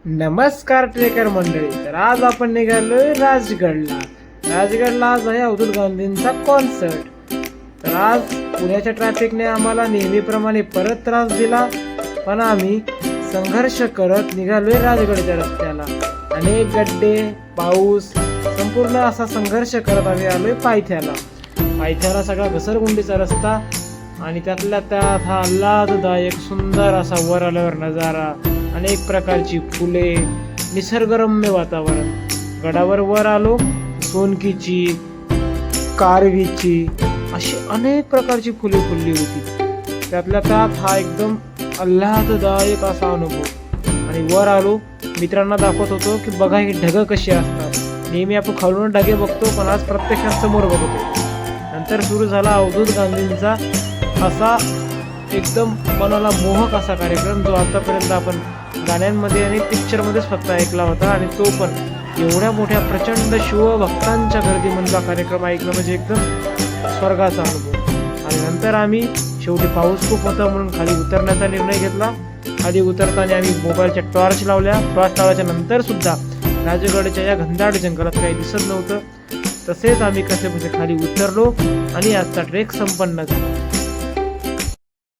नमस्कार ट्रेकर मंडळी. तर आज आपण निघालोय राजगडला आज आहे अब्दुल गांधींचा कॉन्सर्ट. तर आज पुण्याच्या ट्रॅफिकने आम्हाला नेहमीप्रमाणे परत त्रास दिला, पण आम्ही संघर्ष करत निघालोय राजगडच्या रस्त्याला. अनेक गड्डे, पाऊस, संपूर्ण असा संघर्ष करत आम्ही आलोय पायथ्याला सगळा घसरगुंडीचा रस्ता आणि त्यातल्या त्यात हा आल्हाददायक सुंदर असा वर आल्यावर नजारा, अनेक प्रकारची फुले, निसर्गरम्य वातावरण. गडावर वर आलो, सोनकीची, कारवीची अशी अनेक प्रकारची फुले फुलली होती. त्यातल्या त्यात हा एकदम आल्हाददायक असा अनुभव. आणि वर आलो, मित्रांना दाखवत होतो की बघा ही ढगं कशी असतात. नेहमी आपण खालून ढगे बघतो, पण आज प्रत्यक्षात समोर बघतो. नंतर सुरू झाला अब्दुल गांधींचा असा एकदम मनाला मोहक असा कार्यक्रम, जो आतापर्यंत आपण गाण्यांमध्ये आणि पिक्चरमध्येच फक्त ऐकला होता. आणि तो पण एवढ्या मोठ्या प्रचंड शिवभक्तांच्या गर्दीमधला कार्यक्रम ऐकणं म्हणजे एकदम स्वर्गाचा अनुभव. आणि नंतर आम्ही शेवटी पाऊस खूप होता म्हणून खाली उतरण्याचा निर्णय घेतला. खाली उतरताना आम्ही मोबाईलच्या टॉर्च लावल्याच्या नंतर सुद्धा राजगडच्या या घनदाट जंगलात काही दिसत नव्हतं. तसेच आम्ही कसे खाली उतरलो आणि आजचा ट्रेक संपन्न झाला.